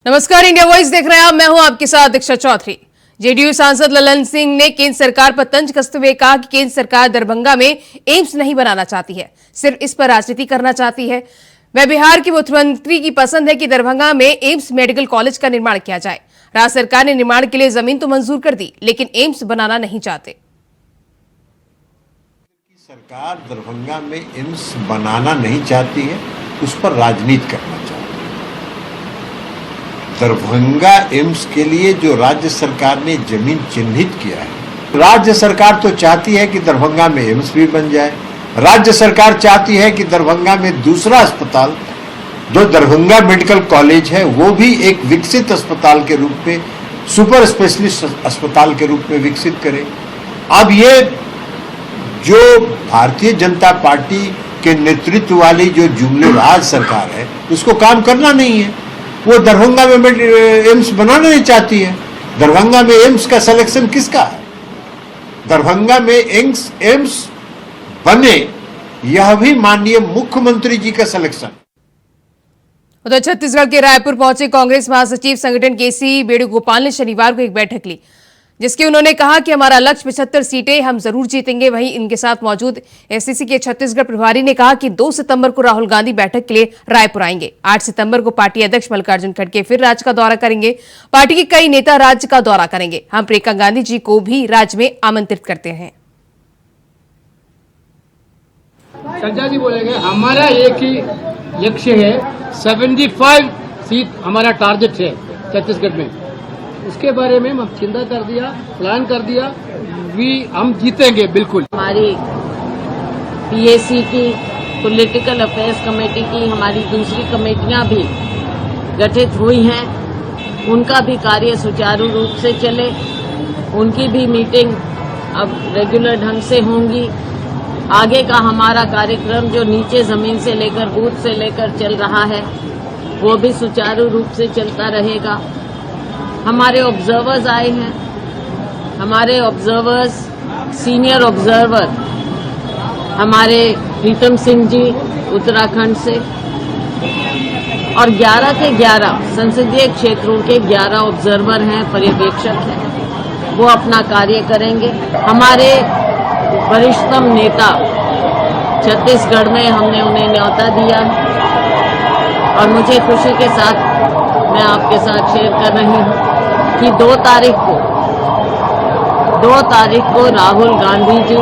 नमस्कार, India voice देख रहे हैं आप। मैं हूं आपके साथ दीक्षा चौधरी। जेडीयू सांसद ललन सिंह ने केंद्र सरकार पर तंज कसते हुए कहा कि केंद्र सरकार दरभंगा में एम्स नहीं बनाना चाहती है, सिर्फ इस पर राजनीति करना चाहती है। वह बिहार के मुख्यमंत्री की पसंद है कि दरभंगा में एम्स मेडिकल कॉलेज का निर्माण किया जाए। राज्य सरकार ने निर्माण के लिए जमीन तो मंजूर कर दी, लेकिन एम्स बनाना नहीं चाहते। सरकार दरभंगा में एम्स बनाना नहीं चाहती है, उस पर राजनीति करना चाहती है। दरभंगा एम्स के लिए जो राज्य सरकार ने जमीन चिन्हित किया है, राज्य सरकार तो चाहती है कि दरभंगा में एम्स भी बन जाए। राज्य सरकार चाहती है कि दरभंगा में दूसरा अस्पताल जो दरभंगा मेडिकल कॉलेज है वो भी एक विकसित अस्पताल के रूप में, सुपर स्पेशलिस्ट अस्पताल के रूप में विकसित करे। अब ये जो भारतीय जनता पार्टी के नेतृत्व वाली जो जुमलेबाज सरकार है, उसको काम करना नहीं है। वो दरभंगा में एम्स बनाना नहीं चाहती है। दरभंगा में एम्स का सिलेक्शन किसका है? दरभंगा में एम्स बने, यह भी माननीय मुख्यमंत्री जी का सिलेक्शन। उधर छत्तीसगढ़ के रायपुर पहुंचे कांग्रेस महासचिव संगठन केसी वेणुगोपाल ने शनिवार को एक बैठक ली, जिसके उन्होंने कहा कि हमारा लक्ष्य 75 सीटें, हम जरूर जीतेंगे। वहीं इनके साथ मौजूद एससीसी के छत्तीसगढ़ प्रभारी ने कहा कि 2 सितंबर को राहुल गांधी बैठक के लिए रायपुर आएंगे। 8 सितंबर को पार्टी अध्यक्ष मल्लिकार्जुन खड़गे फिर राज्य का दौरा करेंगे। पार्टी के कई नेता राज्य का दौरा करेंगे। हम प्रियंका गांधी जी को भी राज्य में आमंत्रित करते हैं। संजय जी बोलेंगे, हमारा एक ही लक्ष्य है, 75 सीट हमारा टारगेट है छत्तीसगढ़ में। उसके बारे में हम चिंता कर दिया, प्लान कर दिया, हम जीतेंगे बिल्कुल। हमारी पीएसी की पॉलिटिकल अफेयर्स कमेटी की हमारी दूसरी कमेटियां भी गठित हुई हैं, उनका भी कार्य सुचारू रूप से चले। उनकी भी मीटिंग अब रेगुलर ढंग से होंगी। आगे का हमारा कार्यक्रम जो नीचे जमीन से लेकर बूथ से लेकर चल रहा है, वो भी सुचारू रूप से चलता रहेगा। हमारे ऑब्जर्वर्स आए हैं, हमारे ऑब्जर्वर्स, सीनियर ऑब्जर्वर हमारे प्रीतम सिंह जी उत्तराखंड से, और 11 के 11 संसदीय क्षेत्रों के 11 ऑब्जर्वर हैं, पर्यवेक्षक हैं, वो अपना कार्य करेंगे। हमारे वरिष्ठतम नेता छत्तीसगढ़ में हमने उन्हें न्योता दिया और मुझे खुशी के साथ मैं आपके साथ शेयर कर रही हूँ कि 2 तारीख को राहुल गांधी जी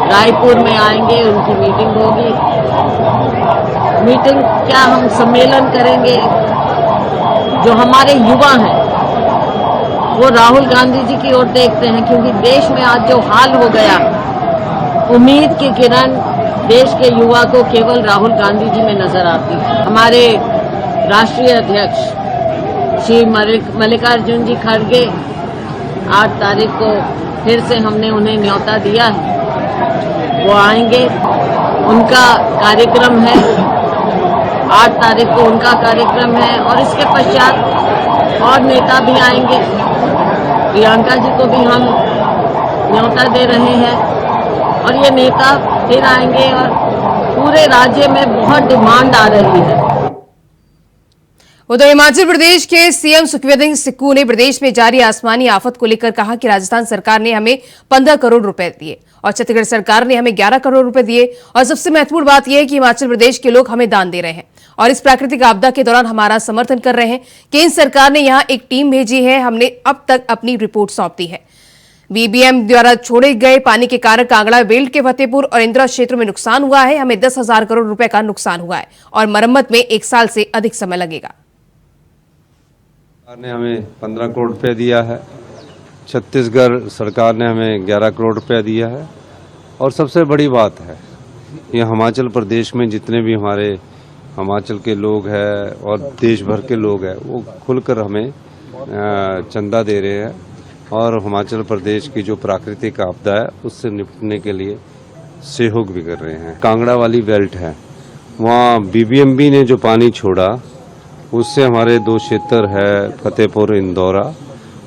रायपुर में आएंगे, उनकी मीटिंग होगी। मीटिंग क्या, हम सम्मेलन करेंगे। जो हमारे युवा हैं वो राहुल गांधी जी की ओर देखते हैं, क्योंकि देश में आज जो हाल हो गया, उम्मीद की किरण देश के युवा को केवल राहुल गांधी जी में नजर आती है। हमारे राष्ट्रीय अध्यक्ष श्री मल्लिकार्जुन जी खड़गे 8 तारीख को फिर से हमने उन्हें न्योता दिया है, वो आएंगे। उनका कार्यक्रम है, 8 तारीख को उनका कार्यक्रम है, और इसके पश्चात और नेता भी आएंगे। प्रियंका जी को भी हम न्योता दे रहे हैं और ये नेता फिर आएंगे, और पूरे राज्य में बहुत डिमांड आ रही है। उधर हिमाचल प्रदेश के सीएम सुखविंदर सिक्कू ने प्रदेश में जारी आसमानी आफत को लेकर कहा कि राजस्थान सरकार ने हमें 15 करोड़ रुपए दिए और छत्तीसगढ़ सरकार ने हमें 11 करोड़ रुपए दिए, और सबसे महत्वपूर्ण बात यह है कि हिमाचल प्रदेश के लोग हमें दान दे रहे हैं और इस प्राकृतिक आपदा के दौरान हमारा समर्थन कर रहे हैं। केंद्र सरकार ने यहां एक टीम भेजी है, हमने अब तक अपनी रिपोर्ट सौंप दी है। बीबीएम द्वारा छोड़े गए पानी के कारण कांगड़ा, बेल्ट के फतेहपुर और इंदिरा क्षेत्र में नुकसान हुआ है। हमें 10,000 करोड़ रुपए का नुकसान हुआ है और मरम्मत में 1 साल से अधिक समय लगेगा। सरकार ने हमें 15 करोड़ रुपए दिया है, छत्तीसगढ़ सरकार ने हमें 11 करोड़ रुपया दिया है, और सबसे बड़ी बात है ये हिमाचल प्रदेश में जितने भी हमारे हिमाचल के लोग हैं और देश भर के लोग हैं, वो खुलकर हमें चंदा दे रहे हैं और हिमाचल प्रदेश की जो प्राकृतिक आपदा है उससे निपटने के लिए सहयोग भी कर रहे हैं। कांगड़ा वाली बेल्ट है, वहाँ बीबीएमबी ने जो पानी छोड़ा उससे हमारे 2 क्षेत्र है, फतेहपुर, इंदौरा,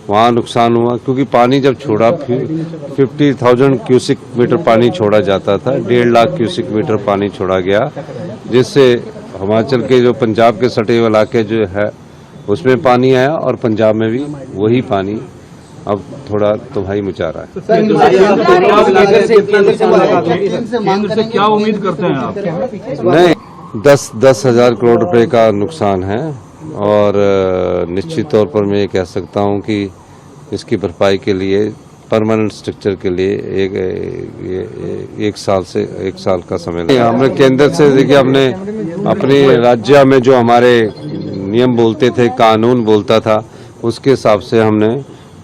वहाँ नुकसान हुआ, क्योंकि पानी जब छोड़ा 50,000 क्यूसिक मीटर पानी छोड़ा जाता था, 1.5 लाख क्यूसिक मीटर पानी छोड़ा गया, जिससे हिमाचल के जो पंजाब के सटे इलाके जो है उसमें पानी आया और पंजाब में भी वही पानी अब थोड़ा तबाही मचा रहा है। केंद्र से क्या उम्मीद करते हैं आप? नहीं, 10 हजार करोड़ रुपए का नुकसान है और निश्चित तौर पर मैं ये कह सकता हूं कि इसकी भरपाई के लिए परमानेंट स्ट्रक्चर के लिए एक साल का समय लगेगा। हमने केंद्र से देखिए, हमने अपने राज्य में जो हमारे नियम बोलते थे, कानून बोलता था, उसके हिसाब से हमने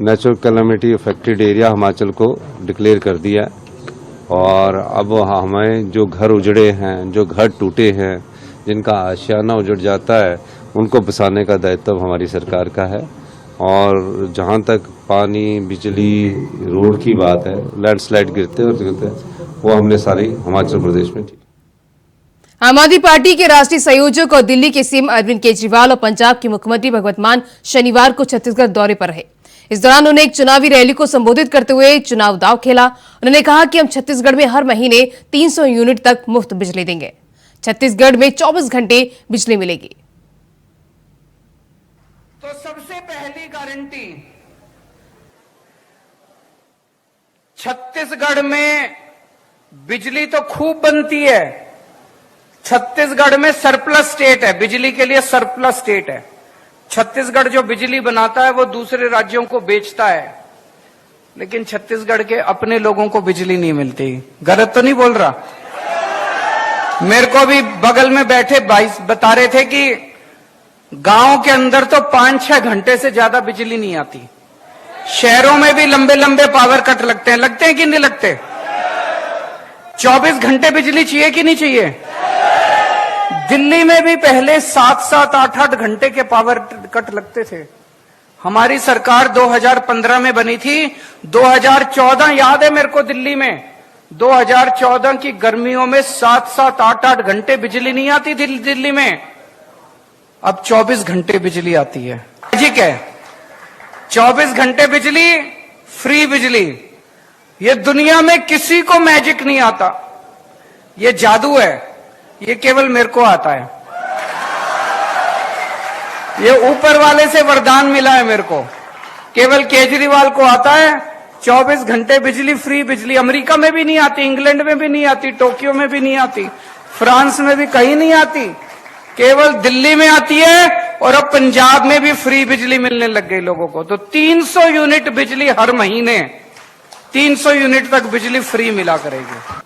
natural calamity affected area Himachal को डिक्लेयर कर दिया है और अब हमें जो घर उजड़े हैं, जो घर टूटे हैं, जिनका आशियाना उजड़ जाता है, उनको बसाने का दायित्व हमारी सरकार का है। और जहां तक पानी, बिजली, रोड की बात है, लैंडस्लाइड गिरते और गिरते, वो हमने सारी हिमाचल प्रदेश में की। आम आदमी पार्टी के राष्ट्रीय संयोजक और दिल्ली के सीएम अरविंद केजरीवाल और पंजाब के मुख्यमंत्री भगवंत मान शनिवार को छत्तीसगढ़ दौरे पर रहे। इस दौरान उन्होंने एक चुनावी रैली को संबोधित करते हुए चुनाव दांव खेला। उन्होंने कहा कि हम छत्तीसगढ़ में हर महीने 300 यूनिट तक मुफ्त बिजली देंगे। छत्तीसगढ़ में 24 घंटे बिजली मिलेगी। तो सबसे पहली गारंटी, छत्तीसगढ़ में बिजली तो खूब बनती है। छत्तीसगढ़ में सरप्लस स्टेट है, बिजली के लिए सरप्लस स्टेट है। छत्तीसगढ़ जो बिजली बनाता है वो दूसरे राज्यों को बेचता है, लेकिन छत्तीसगढ़ के अपने लोगों को बिजली नहीं मिलती। गलत तो नहीं बोल रहा? मेरे को भी बगल में बैठे भाई बता रहे थे कि गांव के अंदर तो 5-6 घंटे से ज्यादा बिजली नहीं आती। शहरों में भी लंबे लंबे पावर कट लगते हैं कि नहीं लगते? 24 घंटे बिजली चाहिए कि नहीं चाहिए? दिल्ली में भी पहले 7-7, 8-8 घंटे के पावर कट लगते थे। हमारी सरकार 2015 में बनी थी। 2014 याद है मेरे को, दिल्ली में 2014 की गर्मियों में 7-7, 8-8 घंटे बिजली नहीं आती दिल्ली में। अब 24 घंटे बिजली आती है। मैजिक है, 24 घंटे बिजली, फ्री बिजली। ये दुनिया में किसी को मैजिक नहीं आता, ये जादू है, ये केवल मेरे को आता है। ये ऊपर वाले से वरदान मिला है मेरे को, केवल केजरीवाल को आता है 24 घंटे बिजली, फ्री बिजली। अमेरिका में भी नहीं आती, इंग्लैंड में भी नहीं आती, टोक्यो में भी नहीं आती, फ्रांस में भी कहीं नहीं आती, केवल दिल्ली में आती है। और अब पंजाब में भी फ्री बिजली मिलने लग गई लोगों को। तो 300 यूनिट बिजली हर महीने, 300 यूनिट तक बिजली फ्री मिला करेगी।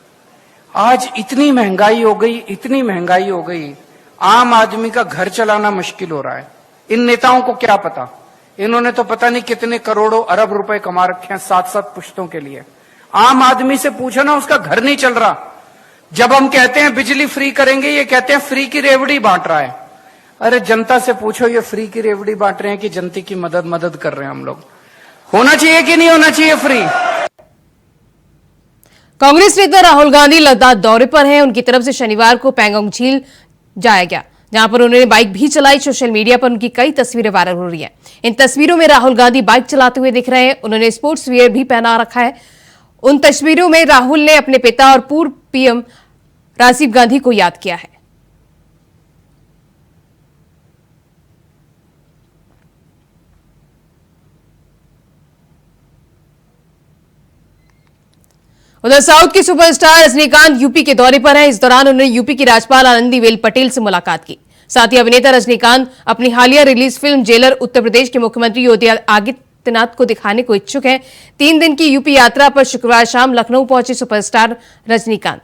आज इतनी महंगाई हो गई, इतनी महंगाई हो गई, आम आदमी का घर चलाना मुश्किल हो रहा है। इन नेताओं को क्या पता, इन्होंने तो पता नहीं कितने करोड़ों अरब रुपए कमा रखे हैं 7-7 पुश्तों के लिए। आम आदमी से पूछो ना, उसका घर नहीं चल रहा। जब हम कहते हैं बिजली फ्री करेंगे, ये कहते हैं फ्री की रेवड़ी बांट रहा है। अरे जनता से पूछो, ये फ्री की रेवड़ी बांट रहे हैं कि जनता की मदद कर रहे हैं हम लोग? होना चाहिए कि नहीं होना चाहिए फ्री? कांग्रेस नेता राहुल गांधी लद्दाख दौरे पर हैं। उनकी तरफ से शनिवार को पैंगोंग झील जाया गया, जहां पर उन्होंने बाइक भी चलाई। सोशल मीडिया पर उनकी कई तस्वीरें वायरल हो रही हैं। इन तस्वीरों में राहुल गांधी बाइक चलाते हुए दिख रहे हैं। उन्होंने स्पोर्ट्स वियर भी पहना रखा है। उन तस्वीरों में राहुल ने अपने पिता और पूर्व पीएम राजीव गांधी को याद किया है। उधर साउथ के सुपरस्टार रजनीकांत यूपी के दौरे पर हैं। इस दौरान उन्होंने यूपी की राज्यपाल आनंदीबेन पटेल से मुलाकात की। साथ ही अभिनेता रजनीकांत अपनी हालिया release film jailer Uttar Pradesh के मुख्यमंत्री योगी आदित्यनाथ को दिखाने को इच्छुक हैं। 3 दिन की यूपी यात्रा पर शुक्रवार शाम लखनऊ पहुंचे सुपरस्टार रजनीकांत।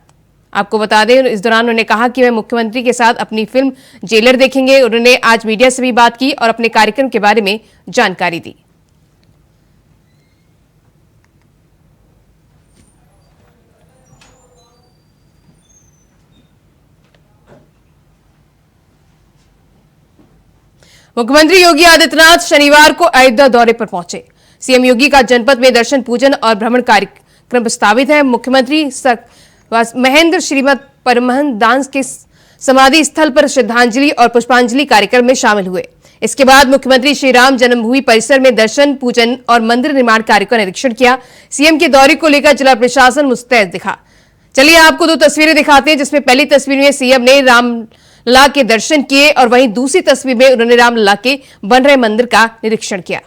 आपको बता दें, इस दौरान उन्होंने कहा कि वे मुख्यमंत्री के साथ अपनी फिल्म जेलर देखेंगे। उन्होंने आज मीडिया से भी बात की और अपने कार्यक्रम के बारे में जानकारी दी। मुख्यमंत्री योगी आदित्यनाथ शनिवार को अयोध्या दौरे पर पहुंचे। सीएम योगी का जनपद में दर्शन, पूजन और भ्रमण कार्यक्रम प्रस्तावित है। मुख्यमंत्री महेंद्र श्रीमद परमहंस दास के समाधि स्थल पर श्रद्धांजलि और पुष्पांजलि कार्यक्रम में शामिल हुए। इसके बाद मुख्यमंत्री श्री राम जन्मभूमि परिसर में दर्शन, पूजन और मंदिर निर्माण कार्य का निरीक्षण किया। सीएम के दौरे को लेकर जिला प्रशासन मुस्तैद दिखा। चलिए आपको 2 तस्वीरें दिखाते हैं, जिसमें पहली तस्वीर में सीएम ने लला के दर्शन किए और वहीं दूसरी तस्वीर में उन्होंने रामलला के बन रहे मंदिर का निरीक्षण किया।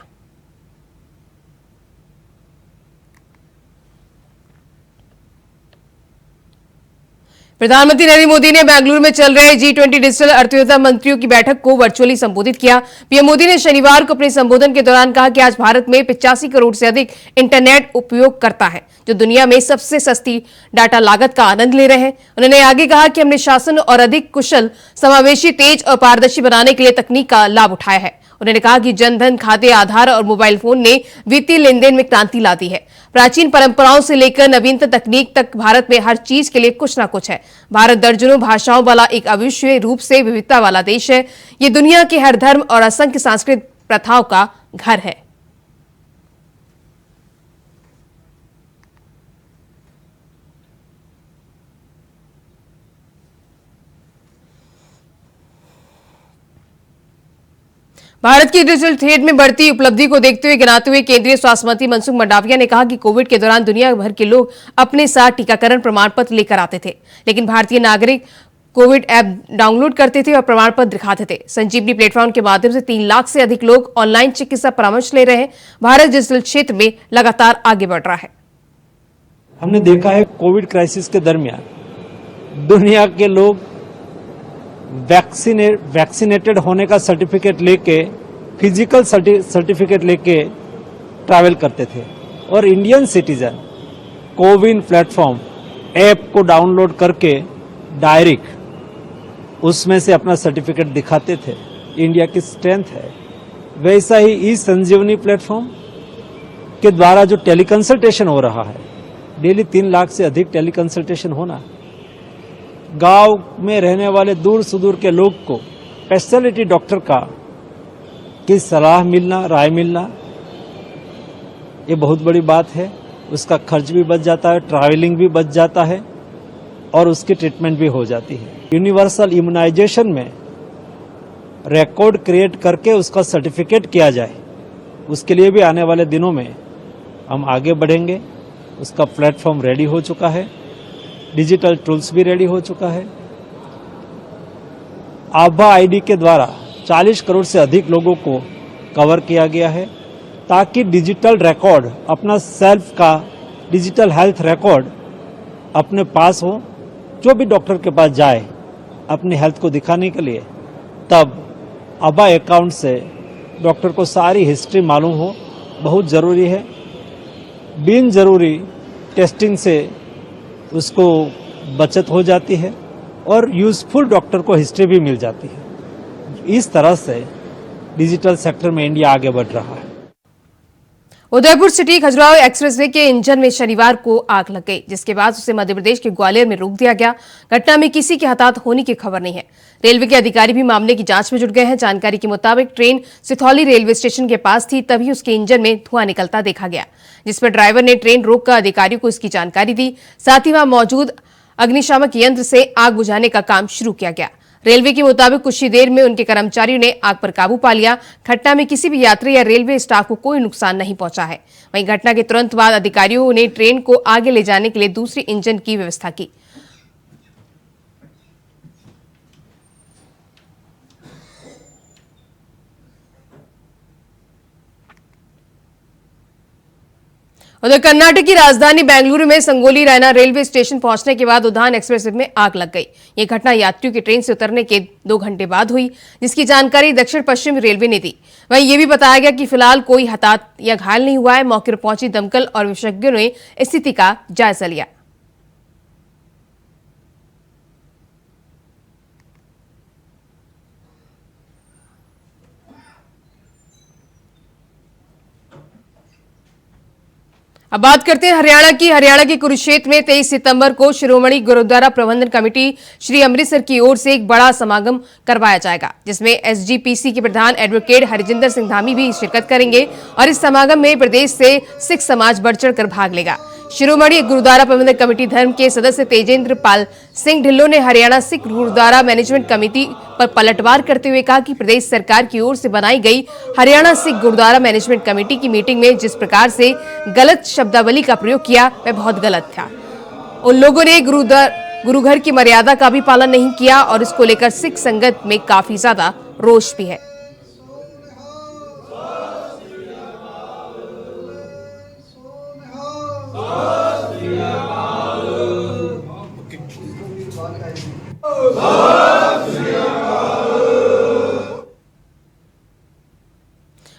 प्रधानमंत्री नरेंद्र मोदी ने बेंगलुरु में चल रहे G20 डिजिटल अर्थव्यवस्था मंत्रियों की बैठक को वर्चुअली संबोधित किया। पीएम मोदी ने शनिवार को अपने संबोधन के दौरान कहा कि आज भारत में 85 करोड़ से अधिक इंटरनेट उपयोगकर्ता हैं, जो दुनिया में सबसे सस्ती डाटा लागत का आनंद ले रहे हैं। उन्होंने आगे कहा कि हमने शासन और अधिक कुशल, समावेशी, तेज और पारदर्शी बनाने के लिए तकनीक का लाभ उठाया है। उन्होंने कहा कि जनधन खाते, आधार और मोबाइल फोन ने वित्तीय लेनदेन में क्रांति ला दी है। प्राचीन परंपराओं से लेकर नवीनतम तकनीक तक भारत में हर चीज के लिए कुछ ना कुछ है। भारत दर्जनों भाषाओं वाला एक अविश्वसनीय रूप से विविधता वाला देश है। ये दुनिया के हर धर्म और असंख्य सांस्कृतिक प्रथाओं का घर है। भारत की डिजिटल थ्रेड में बढ़ती उपलब्धि को देखते हुए गिनाते हुए केंद्रीय स्वास्थ्य मंत्री मनसुख मंडाविया ने कहा कि कोविड के दौरान दुनिया भर के लोग अपने साथ टीकाकरण प्रमाण पत्र लेकर आते थे, लेकिन भारतीय नागरिक कोविड ऐप डाउनलोड करते थे और प्रमाण पत्र दिखाते थे। संजीवनी प्लेटफॉर्म के माध्यम से 3 लाख से अधिक लोग ऑनलाइन चिकित्सा परामर्श ले रहे हैं। भारत डिजिटल क्षेत्र में लगातार आगे बढ़ रहा है। हमने देखा है कोविड क्राइसिस के दरमियान दुनिया के लोग वैक्सीनेटेड होने का सर्टिफिकेट लेके, फिजिकल सर्टिफिकेट लेके ट्रैवल करते थे और Indian citizen CoWIN platform app को डाउनलोड करके डायरेक्ट उसमें से अपना सर्टिफिकेट दिखाते थे। इंडिया की स्ट्रेंथ है। वैसा ही ई संजीवनी प्लेटफॉर्म के द्वारा जो टेलीकंसल्टेशन हो रहा है, डेली 3 लाख से अधिक टेलीकंसल्टेशन होना, गांव में रहने वाले दूर सुदूर के लोग को स्पेशलिटी डॉक्टर की सलाह मिलना, राय मिलना, ये बहुत बड़ी बात है। उसका खर्च भी बच जाता है, ट्रैवलिंग भी बच जाता है और उसकी ट्रीटमेंट भी हो जाती है। यूनिवर्सल इम्यूनाइजेशन में रिकॉर्ड क्रिएट करके उसका सर्टिफिकेट किया जाए, उसके लिए भी आने वाले दिनों में हम आगे बढ़ेंगे। उसका प्लेटफॉर्म रेडी हो चुका है, डिजिटल टूल्स भी रेडी हो चुका है। आभा आईडी के द्वारा 40 करोड़ से अधिक लोगों को कवर किया गया है, ताकि डिजिटल रिकॉर्ड, अपना सेल्फ का डिजिटल हेल्थ रिकॉर्ड अपने पास हो। जो भी डॉक्टर के पास जाए अपनी हेल्थ को दिखाने के लिए, तब आभा अकाउंट से डॉक्टर को सारी हिस्ट्री मालूम हो, बहुत ज़रूरी है। बिन जरूरी टेस्टिंग से उसको बचत हो जाती है और यूजफुल डॉक्टर को हिस्ट्री भी मिल जाती है। इस तरह से डिजिटल सेक्टर में इंडिया आगे बढ़ रहा है। उदयपुर सिटी खजुराहो एक्सप्रेसवे के इंजन में शनिवार को आग लग गई, जिसके बाद उसे मध्य प्रदेश के ग्वालियर में रोक दिया गया। घटना में किसी के हताहत होने की खबर नहीं है। रेलवे के अधिकारी भी मामले की जांच में जुट गए हैं। जानकारी के मुताबिक ट्रेन सिथौली रेलवे स्टेशन के पास थी, तभी उसके इंजन में धुआं निकलता देखा गया, जिस पर ड्राइवर ने ट्रेन रोककर अधिकारियों को इसकी जानकारी दी। साथ ही वहां मौजूद अग्निशामक यंत्र से आग बुझाने का काम शुरू किया गया। रेलवे के मुताबिक कुछ ही देर में उनके कर्मचारियों ने आग पर काबू पा लिया। घटना में किसी भी यात्री या रेलवे स्टाफ को कोई नुकसान नहीं पहुंचा है। वहीं घटना के तुरंत बाद अधिकारियों ने ट्रेन को आगे ले जाने के लिए दूसरी इंजन की व्यवस्था की। उधर कर्नाटक की राजधानी बेंगलुरु में संगोली रैना रेलवे स्टेशन पहुंचने के बाद उद्यान एक्सप्रेस में आग लग गई। यह घटना यात्रियों की ट्रेन से उतरने के 2 घंटे बाद हुई, जिसकी जानकारी दक्षिण पश्चिम रेलवे ने दी। वहीं यह भी बताया गया कि फिलहाल कोई हताहत या घायल नहीं हुआ है। मौके पर पहुंची दमकल और विशेषज्ञों ने स्थिति का जायजा लिया। अब बात करते हैं हरियाणा की। हरियाणा के कुरुक्षेत्र में 23 सितंबर को शिरोमणि गुरुद्वारा प्रबंधन कमेटी श्री अमृतसर की ओर से एक बड़ा समागम करवाया जाएगा, जिसमें एसजीपीसी के प्रधान एडवोकेट हरिजिंदर सिंह धामी भी शिरकत करेंगे और इस समागम में प्रदेश से सिख समाज बढ़ चढ़कर भाग लेगा। शिरोमणि गुरुद्वारा प्रबंधक कमेटी धर्म के सदस्य तेजेंद्र पाल सिंह ढिल्लों ने हरियाणा सिख गुरुद्वारा मैनेजमेंट कमेटी पर पलटवार करते हुए कहा कि प्रदेश सरकार की ओर से बनाई गई हरियाणा सिख गुरुद्वारा मैनेजमेंट कमेटी की मीटिंग में जिस प्रकार से गलत शब्दावली का प्रयोग किया वह बहुत गलत था। उन लोगों ने गुरु घर की मर्यादा का भी पालन नहीं किया और इसको लेकर सिख संगत में काफी ज्यादा रोष भी है।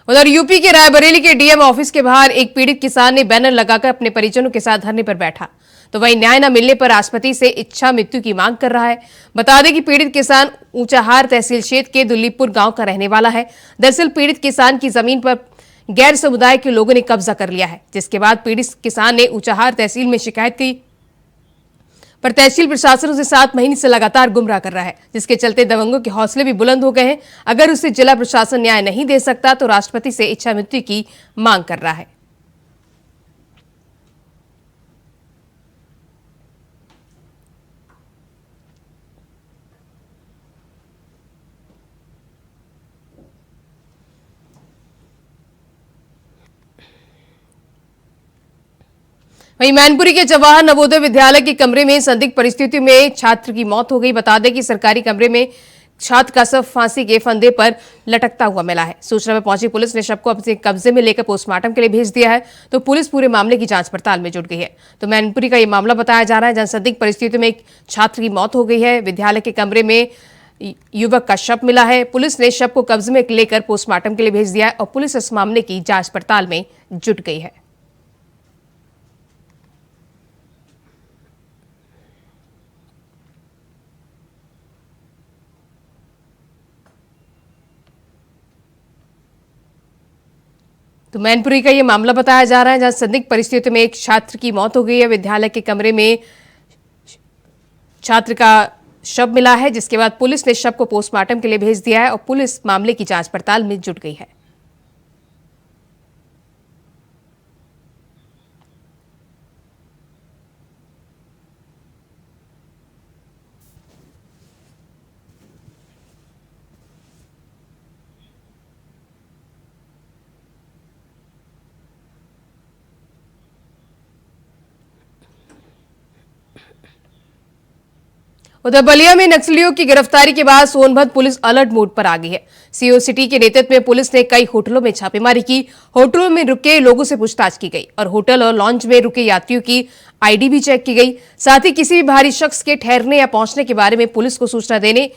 उधर यूपी के रायबरेली के डीएम ऑफिस के बाहर एक पीड़ित किसान ने बैनर लगाकर अपने परिजनों के साथ धरने पर बैठा, तो वहीं न्याय न मिलने पर राष्ट्रपति से इच्छा मृत्यु की मांग कर रहा है। बता दें कि पीड़ित किसान ऊंचाहार तहसील क्षेत्र के दुल्लीपुर गांव का रहने वाला है। दरअसल पीड़ित किसान की जमीन पर गैर समुदाय के लोगों ने कब्जा कर लिया है, जिसके बाद पीड़ित किसान ने ऊंचाहार तहसील में शिकायत की, पर तहसील प्रशासन उसे 7 महीने से लगातार गुमराह कर रहा है, जिसके चलते दबंगों के हौसले भी बुलंद हो गए हैं। अगर उसे जिला प्रशासन न्याय नहीं दे सकता तो राष्ट्रपति से इच्छा मृत्यु की मांग कर रहा है। वहीं मैनपुरी के जवाहर नवोदय विद्यालय के कमरे में संदिग्ध परिस्थितियों में छात्र की मौत हो गई। बता दें कि सरकारी कमरे में छात्र का शव फांसी के फंदे पर लटकता हुआ मिला है। सूचना में पहुंची पुलिस ने शव को अपने कब्जे में लेकर पोस्टमार्टम के लिए भेज दिया है, तो पुलिस पूरे मामले की जांच पड़ताल में जुट गई है। तो मैनपुरी का ये मामला बताया जा रहा है, जहां संदिग्ध परिस्थितियों में एक छात्र की मौत हो गई है। विद्यालय के कमरे में युवक का शव मिला है। पुलिस ने शव को कब्जे में लेकर पोस्टमार्टम के लिए भेज दिया है और पुलिस इस मामले की जांच पड़ताल में जुट गई है। तो मैनपुरी का ये मामला बताया जा रहा है, जहां संदिग्ध परिस्थितियों में एक छात्र की मौत हो गई है। विद्यालय के कमरे में छात्र का शव मिला है, जिसके बाद पुलिस ने शव को पोस्टमार्टम के लिए भेज दिया है और पुलिस मामले की जांच पड़ताल में जुट गई है। उधर बलिया में नक्सलियों की गिरफ्तारी के बाद सोनभद्र पुलिस अलर्ट मोड पर आ गई है। सीओ सिटी के नेतृत्व में पुलिस ने कई होटलों में छापेमारी की। होटलों में रुके लोगों से पूछताछ की गई और होटल और लॉन्च में रुके यात्रियों की आईडी भी चेक की गई। साथ ही किसी भी बाहरी शख्स के ठहरने या पहुंचने के बारे में पुलिस को सूचना देने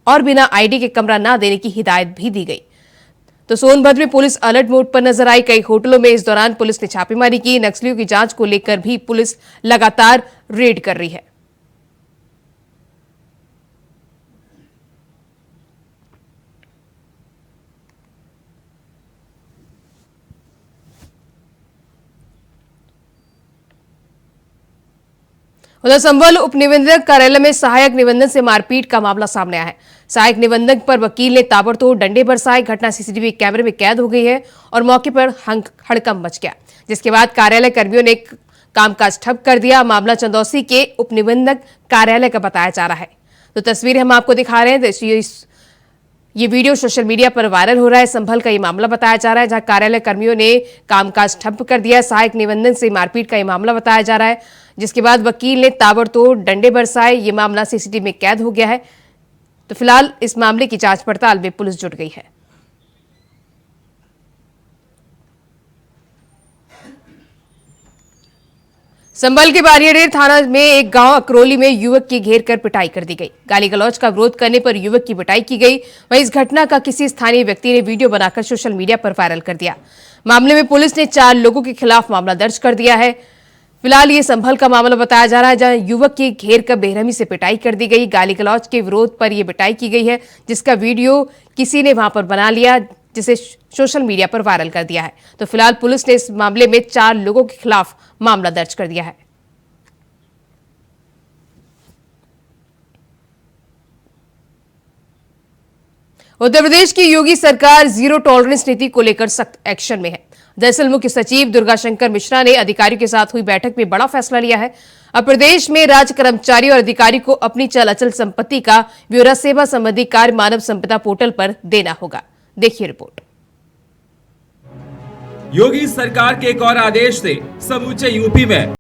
और बिना आईडी के कमरा न देने की हिदायत भी दी गई। तो सोनभद्र में पुलिस अलर्ट मोड पर नजर आई। कई होटलों में इस दौरान पुलिस ने छापेमारी की। नक्सलियों की जांच को लेकर भी पुलिस लगातार रेड कर रही है। उधर संबल उप निबंधक कार्यालय में सहायक निबंधक से मारपीट का मामला सामने आया है। सहायक निबंधक पर वकील ने ताबड़तोड़ डंडे बरसाए। घटना सीसीटीवी कैमरे में कैद हो गई है और मौके पर हड़कंप मच गया, जिसके बाद कार्यालय कर्मियों ने कामकाज ठप कर दिया। मामला चंदौसी के उप निबंधक कार्यालय का बताया जा रहा है। तो तस्वीरें हम आपको दिखा रहे हैं। ये वीडियो सोशल मीडिया पर वायरल हो रहा है। संभल का ये मामला बताया जा रहा है, जहां कार्यालय कर्मियों ने कामकाज ठप कर दिया। सहायक निबंधक से मारपीट का ये मामला बताया जा रहा है, जिसके बाद वकील ने ताबड़तोड़ डंडे बरसाए। ये मामला सीसीटीवी में कैद हो गया है। तो फिलहाल इस मामले की जांच पड़ताल में पुलिस जुट गई है। संभल के बारियाडेर थाना में एक गांव अकरोली में युवक की घेर कर पिटाई कर दी गई। गाली गलौज का विरोध करने पर युवक की पिटाई की गई। वहीं इस घटना का किसी स्थानीय व्यक्ति ने वीडियो बनाकर सोशल मीडिया पर वायरल कर दिया। मामले में पुलिस ने 4 लोगों के खिलाफ मामला दर्ज कर दिया है। फिलहाल ये संभल का मामला बताया जा रहा है, जहां युवक की घेर कर बेरहमी से पिटाई कर दी गई। गाली गलौज के विरोध पर यह पिटाई की गई है, जिसका वीडियो किसी ने वहां पर बना लिया, जिसे सोशल मीडिया पर वायरल कर दिया है। तो फिलहाल पुलिस ने इस मामले में 4 लोगों के खिलाफ मामला दर्ज कर दिया है। उत्तर प्रदेश की योगी सरकार जीरो टॉलरेंस नीति को लेकर सख्त एक्शन में है। दरअसल मुख्य सचिव दुर्गा शंकर मिश्रा ने अधिकारियों के साथ हुई बैठक में बड़ा फैसला लिया है। अब प्रदेश में राज्य कर्मचारी और अधिकारी को अपनी चल अचल संपत्ति का ब्यौरा सेवा संबंधी कार्य मानव संपदा पोर्टल पर देना होगा। देखिए रिपोर्ट। योगी सरकार के एक और आदेश से समूचे यूपी में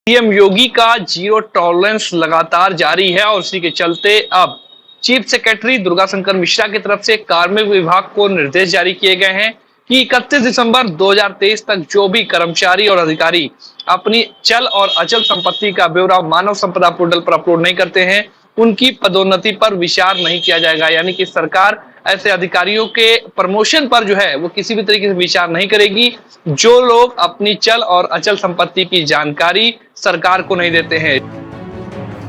सीएम योगी का जीरो टॉलरेंस लगातार जारी है और उसी के चलते अब चीफ सेक्रेटरी दुर्गाशंकर मिश्रा की तरफ से कार्मिक विभाग को निर्देश जारी किए गए हैं कि 31 दिसंबर 2023 तक जो भी कर्मचारी और अधिकारी अपनी चल और अचल संपत्ति का ब्यौरा मानव संपदा पोर्टल पर अपलोड नहीं करते हैं, उनकी पदोन्नति पर विचार नहीं किया जाएगा। यानी कि सरकार ऐसे अधिकारियों के प्रमोशन पर जो है वो किसी भी तरीके से विचार नहीं करेगी जो लोग अपनी चल और अचल संपत्ति की जानकारी सरकार को नहीं देते हैं।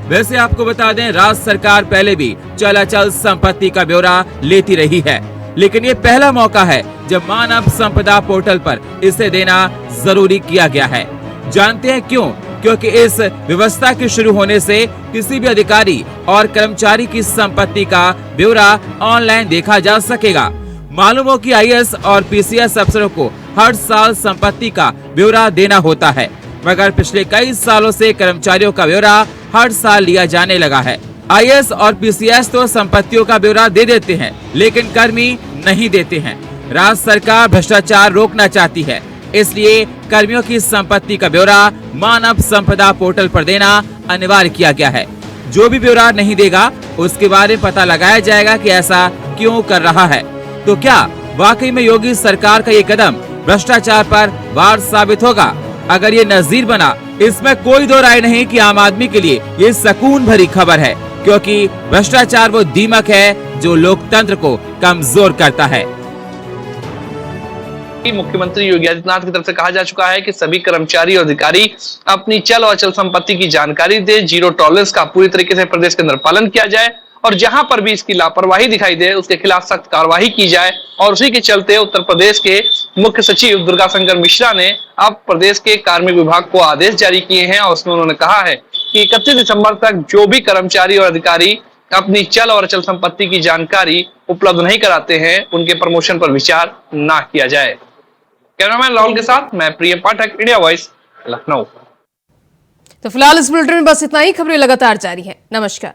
वैसे आपको बता दें, राज्य सरकार पहले भी चल अचल संपत्ति का ब्यौरा लेती रही है, लेकिन ये पहला मौका है जब मानव संपदा पोर्टल पर इसे देना जरूरी किया गया है। जानते हैं क्यों? क्योंकि इस व्यवस्था के शुरू होने से किसी भी अधिकारी और कर्मचारी की संपत्ति का ब्यौरा ऑनलाइन देखा जा सकेगा। मालूम हो कि आईएएस और पीसीएस अफसरों को हर साल संपत्ति का ब्यौरा देना होता है, मगर पिछले कई सालों से कर्मचारियों का ब्यौरा हर साल लिया जाने लगा है। आईएएस और पीसीएस तो संपत्तियों का ब्यौरा दे देते हैं, लेकिन कर्मी नहीं देते हैं। राज्य सरकार भ्रष्टाचार रोकना चाहती है, इसलिए कर्मियों की संपत्ति का ब्यौरा मानव संपदा पोर्टल पर देना अनिवार्य किया गया है। जो भी ब्यौरा नहीं देगा उसके बारे में पता लगाया जाएगा कि ऐसा क्यों कर रहा है। तो क्या वाकई में योगी सरकार का ये कदम भ्रष्टाचार पर वार साबित होगा? अगर ये नजीर बना, इसमें कोई दो राय नहीं कि आम आदमी के लिए ये सुकून भरी खबर है, क्योंकि भ्रष्टाचार वो दीमक है जो लोकतंत्र को कमजोर करता है। मुख्यमंत्री योगी आदित्यनाथ की तरफ से कहा जा चुका है कि सभी कर्मचारी और अधिकारी अपनी चल और अचल संपत्ति की जानकारी दे, जीरो टॉलरेंस का पूरी तरीके से प्रदेश के अंदर पालन किया जाए और जहां पर भी इसकी लापरवाही दिखाई दे उसके खिलाफ सख्त कार्रवाई की जाए। और उसी के चलते उत्तर प्रदेश के मुख्य सचिव दुर्गाशंकर मिश्रा ने अब प्रदेश के कार्मिक विभाग को आदेश जारी किए हैं और उसमें उन्होंने कहा है कि 31 दिसंबर तक जो भी कर्मचारी और अधिकारी अपनी चल और अचल संपत्ति की जानकारी उपलब्ध नहीं कराते हैं उनके प्रमोशन पर विचार ना किया जाए। कैमरामैन राहुल के साथ मैं प्रियम पाठक, इंडिया वॉइस, लखनऊ। तो फिलहाल इस बुलेटिन में बस इतना ही। खबरें लगातार जारी हैं। नमस्कार।